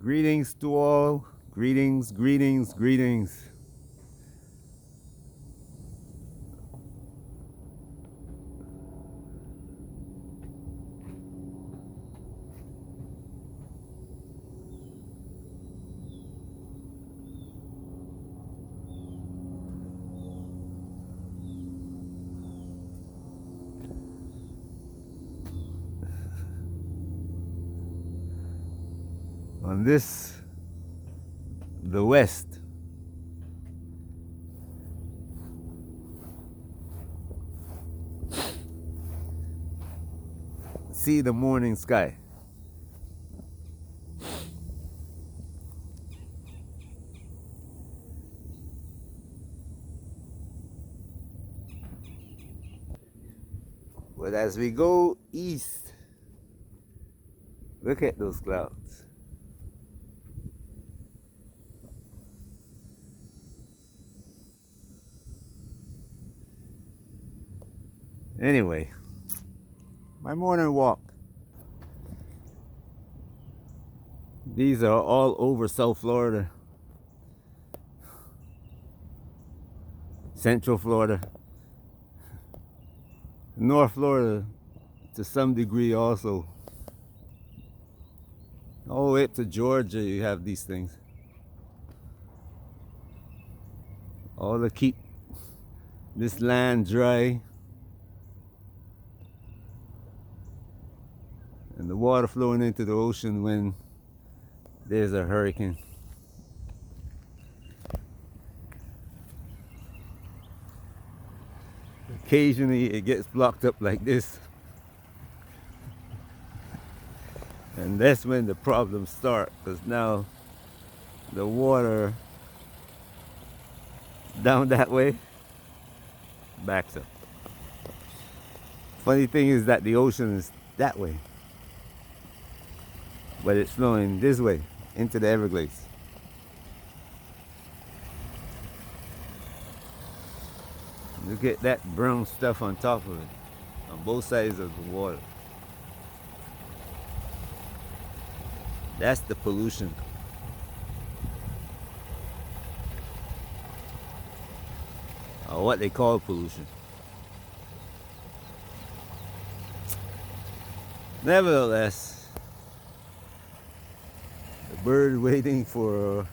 Greetings to all. Greetings, greetings, greetings. On this, the West. See the morning sky. But as we go east, look at those clouds. Anyway, my morning walk. These are all over South Florida, Central Florida, North Florida to some degree also. All the way up to Georgia, you have these things. All to keep this land dry and the water flowing into the ocean when there's a hurricane. Occasionally it gets blocked up like this, and that's when the problems start, because now the water down that way backs up. Funny thing is that the ocean is that way, but it's flowing this way into the Everglades. Look at that brown stuff on top of it, on both sides of the water. That's the pollution. Or what they call pollution. Nevertheless, the bird waiting for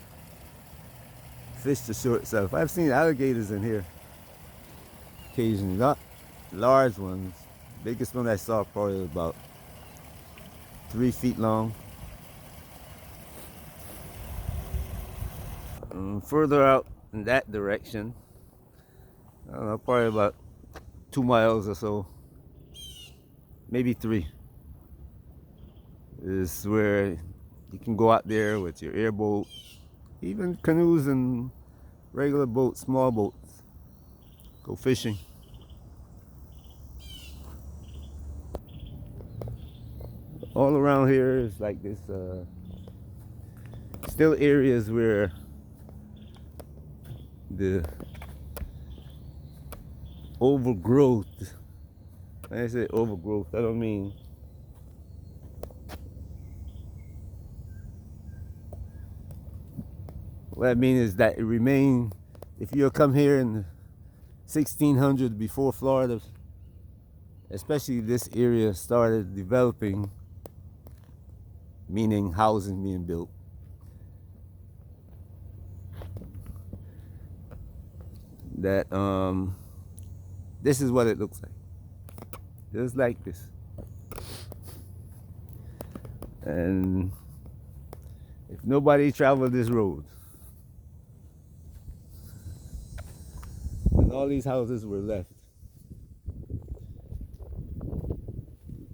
fish to show itself. I've seen alligators in here occasionally, not large ones. Biggest one I saw probably about 3 feet long. Further out in that direction, I don't know, probably about 2 miles or so, maybe 3, is where you can go out there with your airboat, even canoes and regular boats, small boats, go fishing. All around here is like this, still areas where the overgrowth, when I say overgrowth, I don't mean what I mean is that it remained. If you come here in 1600 before Florida, especially this area, started developing, meaning housing being built, that this is what it looks like, just like this. And if nobody traveled this road, and all these houses were left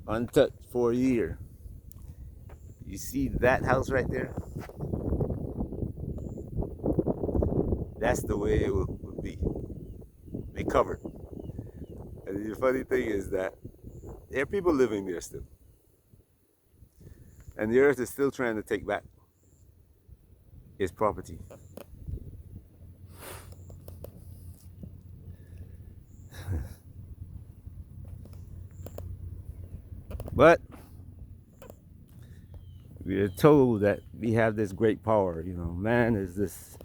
untouched for a year, you see that house right there? That's the way it would be. They covered. And the funny thing is that there are people living there still. And the earth is still trying to take back its property. But We are told that we have this great power. You know, man is this.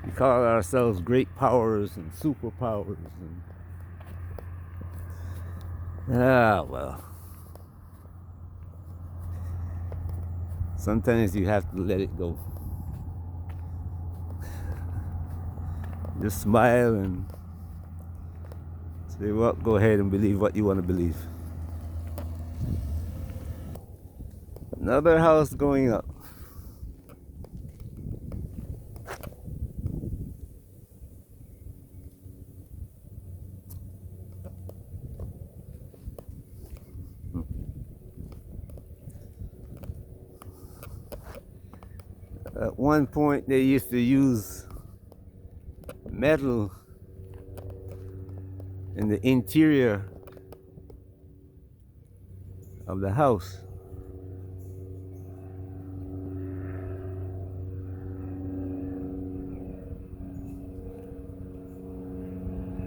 We call ourselves great powers and superpowers, and well. Sometimes you have to let it go. Just smile and say, well, go ahead and believe what you want to believe. Another house going up. At one point, they used to use metal in the interior of the house.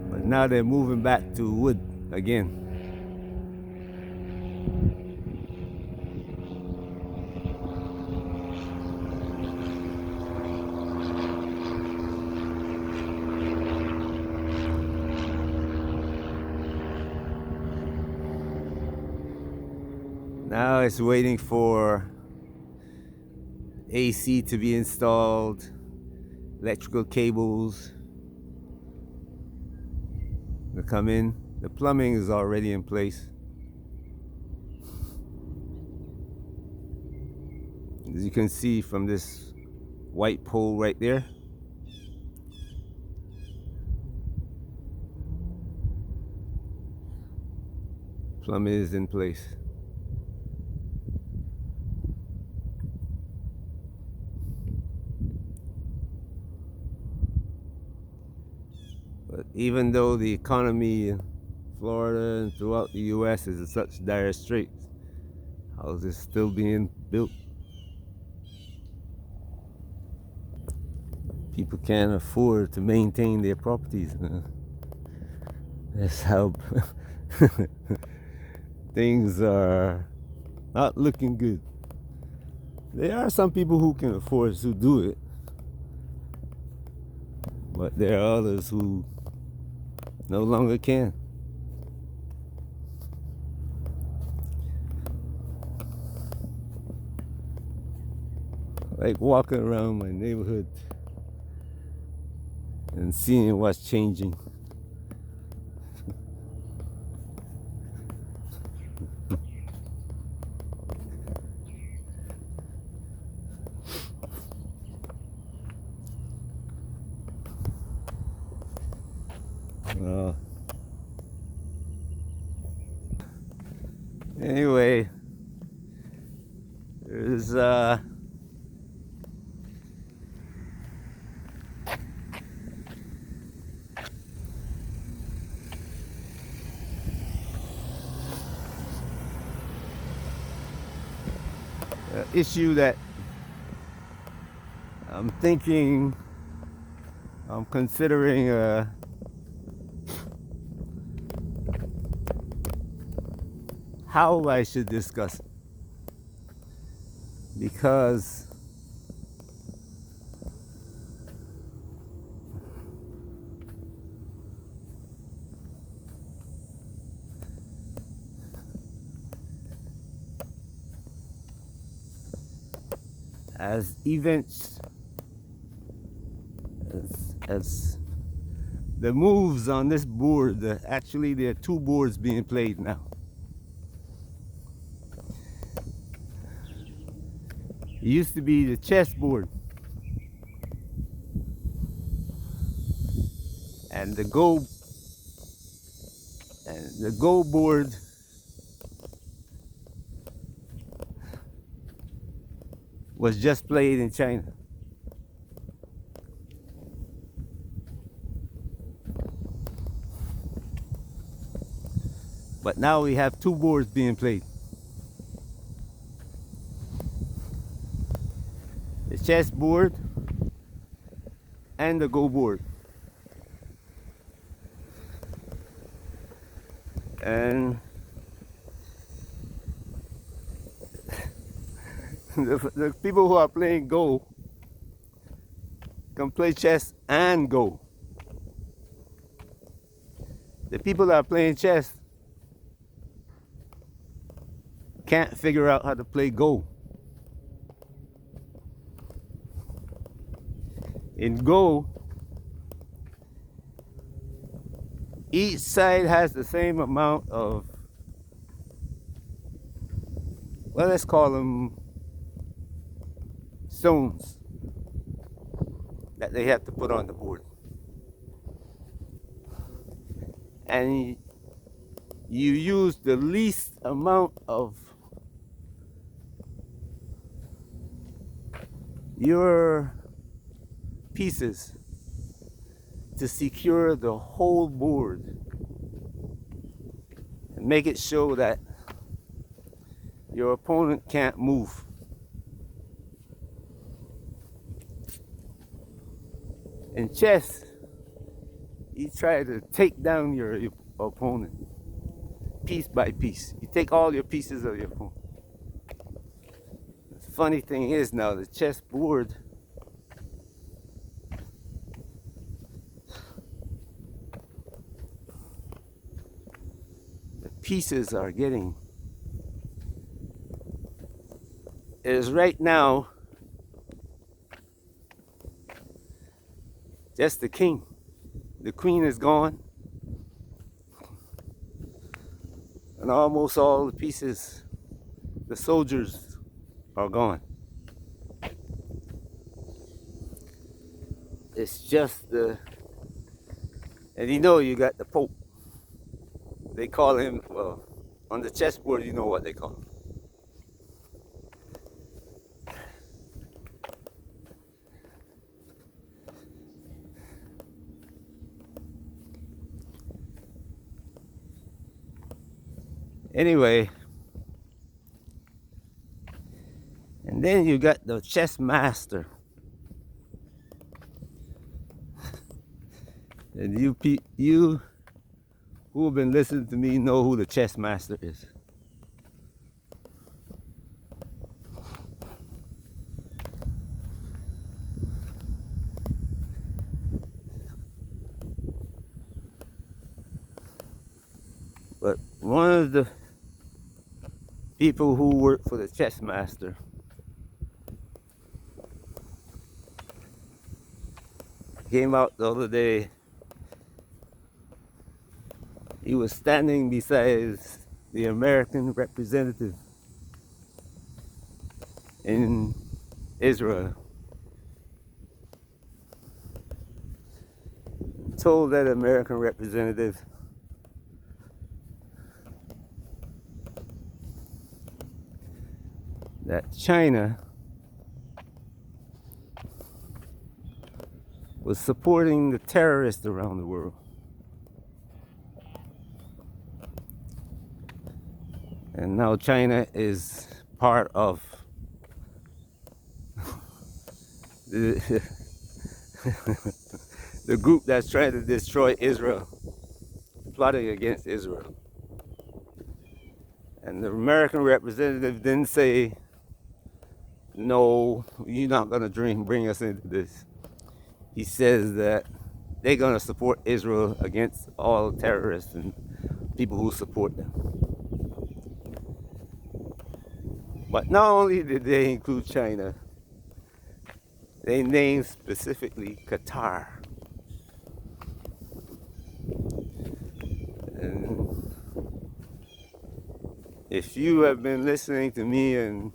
But now they're moving back to wood again. Now it's waiting for AC to be installed, electrical cables to come in. The plumbing is already in place. As you can see from this white pole right there, plumbing is in place. But even though the economy in Florida and throughout the US is in such dire straits, houses still being built. People can't afford to maintain their properties. That's how things are not looking good. There are some people who can afford to do it, but there are others who no longer can. Like walking around my neighborhood and seeing what's changing. Anyway, there's an issue that I'm considering how I should discuss it. Because as events, as the moves on this board, actually there are two boards being played now. It used to be the chessboard and the go board was just played in China. But now we have two boards being played. The chess board and the go board. And The people who are playing Go can play chess and Go. The people that are playing chess can't figure out how to play Go. In Go, each side has the same amount of, well, let's call them stones that they have to put on the board. And you use the least amount of your pieces to secure the whole board and make it show that your opponent can't move. In chess, you try to take down your opponent piece by piece. You take all your pieces of your opponent. The funny thing is now the chess board pieces are getting is right now just the king. The queen is gone, and almost all the pieces, the soldiers are gone. It's just the, and you know you got the Pope. They call him, well, on the chessboard, you know what they call him. Anyway, and then you got the chess master. And you who have been listening to me know who the chess master is. But one of the people who work for the chess master came out the other day. He was standing beside the American representative in Israel. Told that American representative that China was supporting the terrorists around the world. And now China is part of the, the group that's trying to destroy Israel, plotting against Israel. And the American representative didn't say, no, you're not going to bring us into this. He says that they're going to support Israel against all terrorists and people who support them. But not only did they include China, they named specifically Qatar. And if you have been listening to me and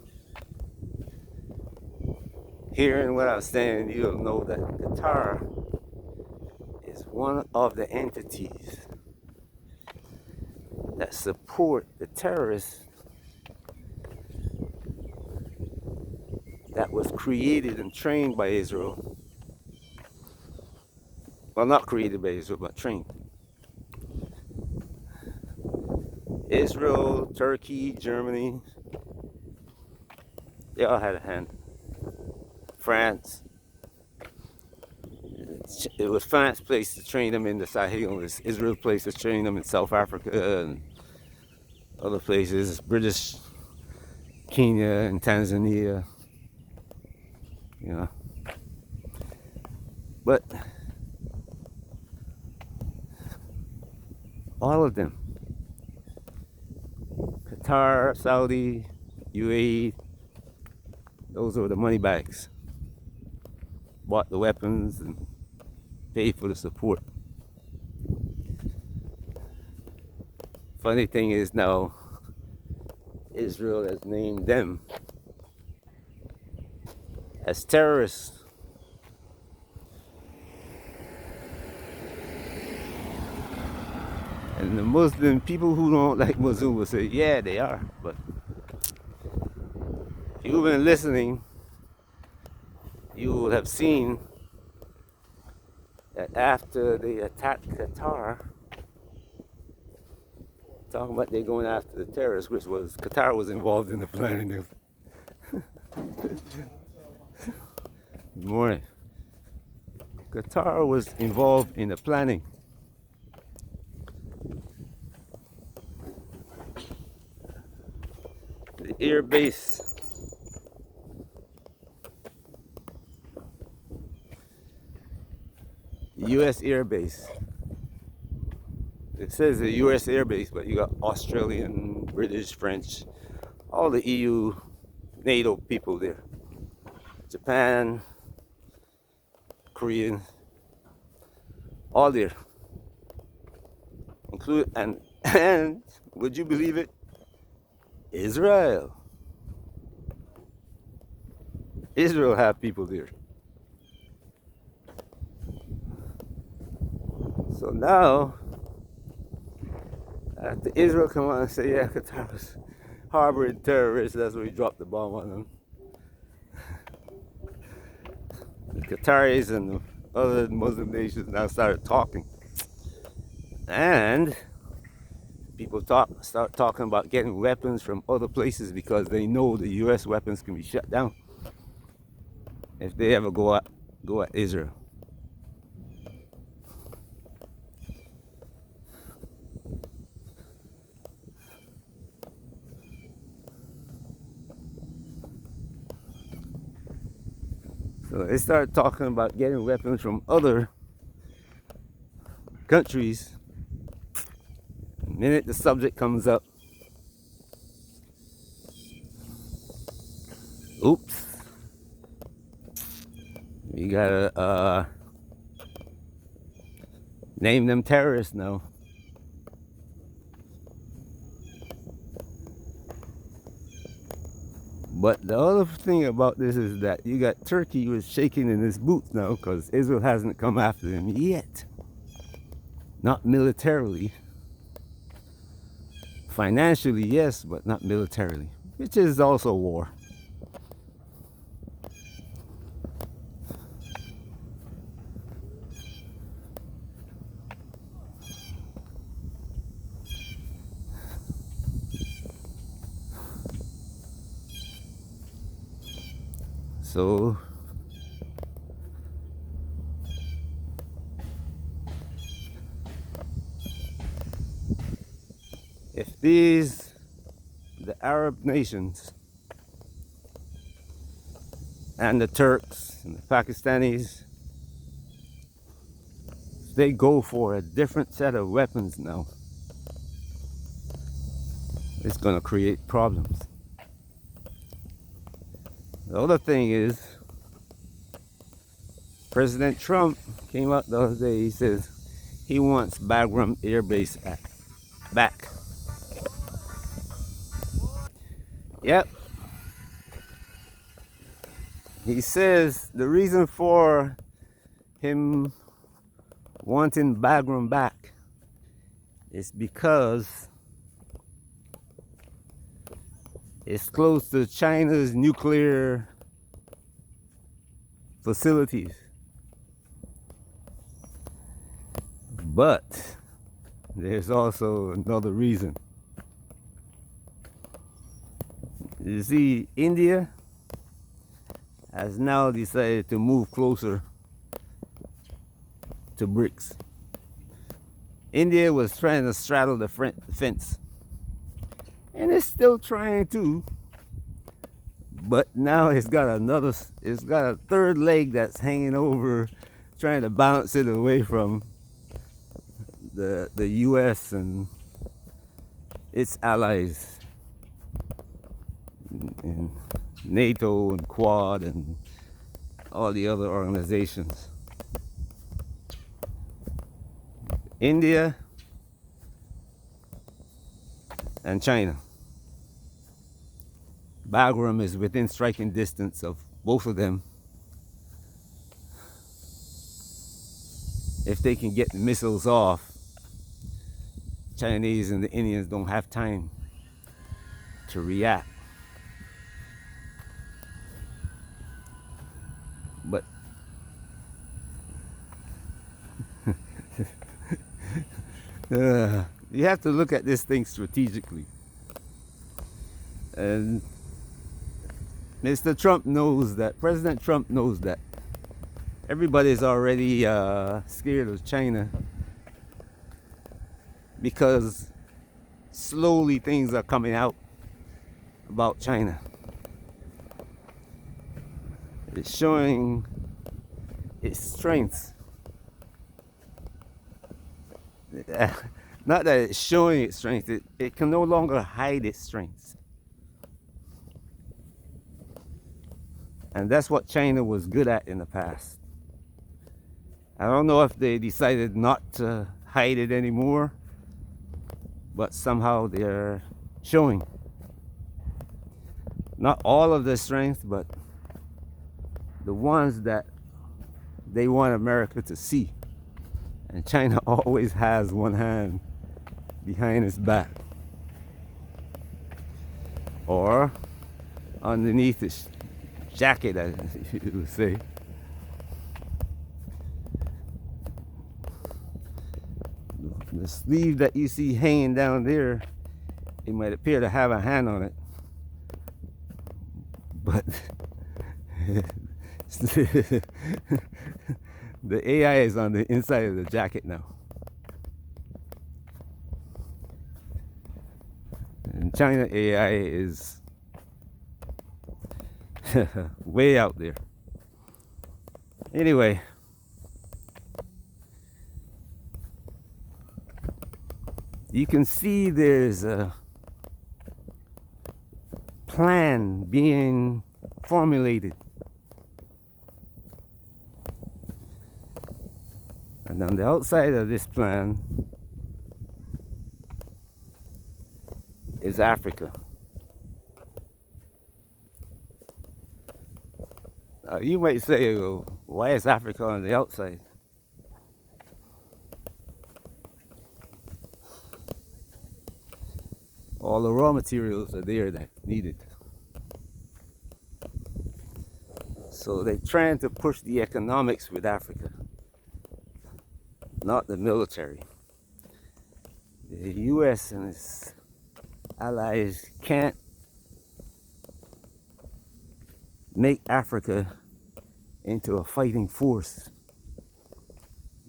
hearing what I'm saying, you'll know that Qatar is one of the entities that support the terrorists that was created and trained by Israel. Well, not created by Israel, but trained. Israel, Turkey, Germany, they all had a hand. France. It was France's place to train them in the Sahel. It was Israel's place to train them in South Africa and other places. British, Kenya and Tanzania. you know. But all of them, Qatar, Saudi, UAE, those were the money bags. Bought the weapons and paid for the support. Funny thing is now, Israel has named them as terrorists. And the Muslim people who don't like Muslim will say, yeah, they are. But if you've been listening, you will have seen that after they attacked Qatar, talking about they going after the terrorists, which was Qatar was involved in the planning of. Good morning. Qatar was involved in the planning. The air base. U.S. air base. It says a U.S. air base, but you got Australian, British, French, all the EU, NATO people there. Japan, Korean, all there. And would you believe it? Israel. Israel have people there. So now, after Israel come on and say, yeah, Qatar was harboring terrorists, that's where we dropped the bomb on them. The Qataris and the other Muslim nations now started talking. And people start talking about getting weapons from other places because they know the US weapons can be shut down if they ever go at Israel. So they start talking about getting weapons from other countries. The minute the subject comes up, oops, we gotta name them terrorists now. But the other thing about this is that you got Turkey was shaking in his boots now because Israel hasn't come after them yet. Not militarily. Financially, yes, but not militarily, which is also war. So if the Arab nations and the Turks and the Pakistanis, they go for a different set of weapons now, it's going to create problems. The other thing is, President Trump came out the other day, he says he wants Bagram Air Base back. Yep. He says the reason for him wanting Bagram back is because it's close to China's nuclear facilities. But there's also another reason. You see, India has now decided to move closer to BRICS. India was trying to straddle the fence, and it's still trying to, But now it's got a third leg that's hanging over, trying to bounce it away from the U.S. and its allies in NATO and Quad and all the other organizations. India and China. Bagram is within striking distance of both of them. If they can get the missiles off, Chinese and the Indians don't have time to react. But you have to look at this thing strategically. And Mr. Trump knows that, President Trump knows that. Everybody's already scared of China because slowly things are coming out about China. It's showing its strengths. Not that it's showing its strength, it can no longer hide its strengths. And that's what China was good at in the past. I don't know if they decided not to hide it anymore, but somehow they're showing not all of the strength, but the ones that they want America to see. And China always has one hand behind its back or underneath its jacket, as you would say. The sleeve that you see hanging down there, it might appear to have a hand on it, but the AI is on the inside of the jacket now. And China AI is way out there. Anyway, you can see there's a plan being formulated. And on the outside of this plan is Africa. You might say, well, why is Africa on the outside? All the raw materials are there that needed. So they're trying to push the economics with Africa, not the military. The US and its allies can't make Africa into a fighting force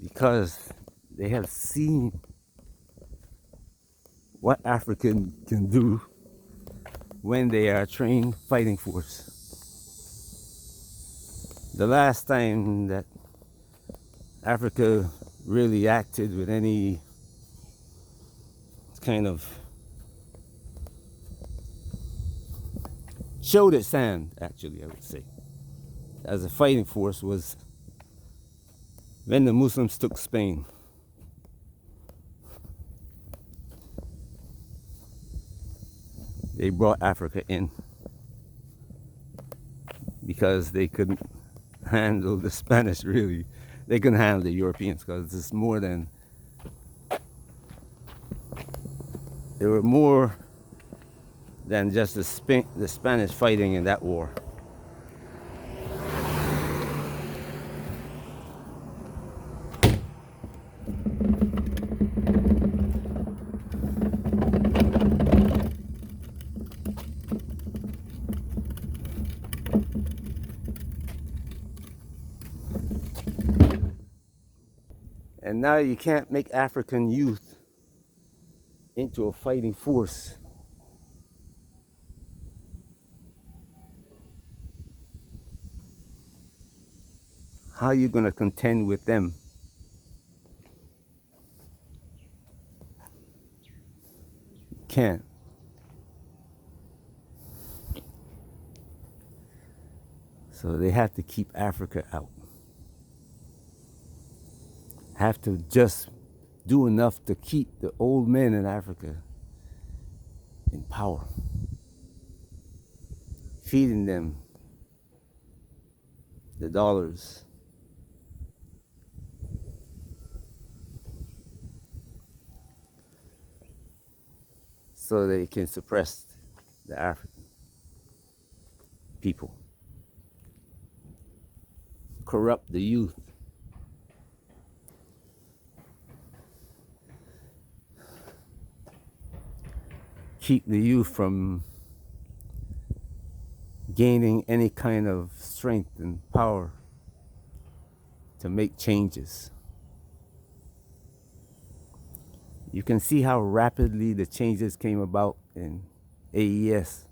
because they have seen what Africa can do when they are a trained fighting force. The last time that Africa really acted with any kind of showed its hand, actually, I would say, as a fighting force was when the Muslims took Spain. They brought Africa in because they couldn't handle the Spanish, really. They couldn't handle the Europeans because it's more than, there were more than just the Spanish fighting in that war. And now you can't make African youth into a fighting force. how are you going to contend with them? Can't. So they have to keep Africa out. Have to just do enough to keep the old men in Africa in power. Feeding them the dollars. So they can suppress the African people. Corrupt the youth. Keep the youth from gaining any kind of strength and power to make changes. You can see how rapidly the changes came about in AES.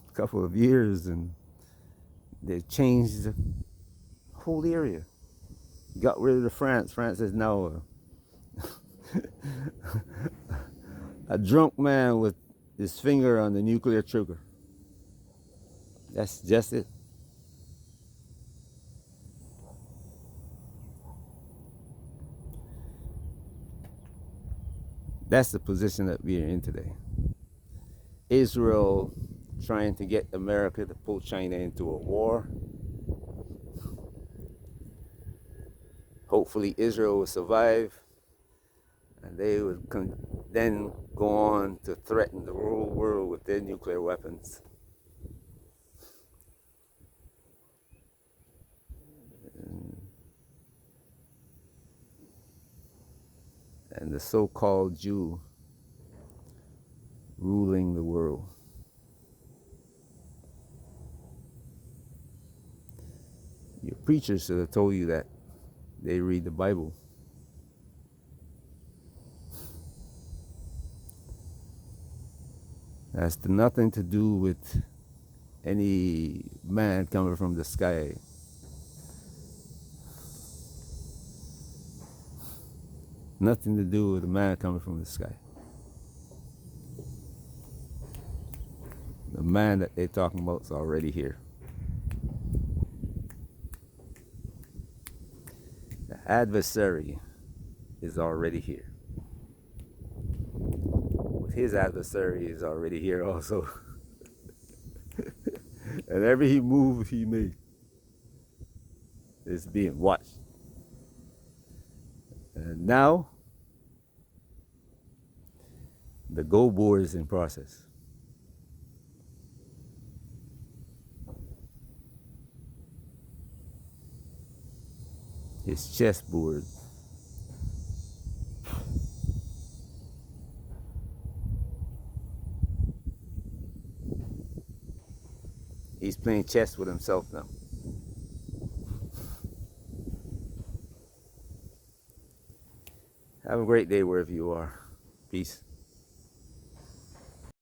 A couple of years, and they changed the whole area. Got rid of the France. France is now a drunk man with his finger on the nuclear trigger. That's just it. That's the position that we are in today. Israel trying to get America to pull China into a war. Hopefully Israel will survive, and they would then go on to threaten the whole world with their nuclear weapons. And the so-called Jew ruling the world. Your preachers should have told you that. They read the Bible. That's nothing to do with any man coming from the sky. Nothing to do with a man coming from the sky. The man that they're talking about is already here. The adversary is already here. But his adversary is already here also. And every move he makes is being watched. And now, the go board is in process. His chessboard. He's playing chess with himself now. Have a great day wherever you are. Peace.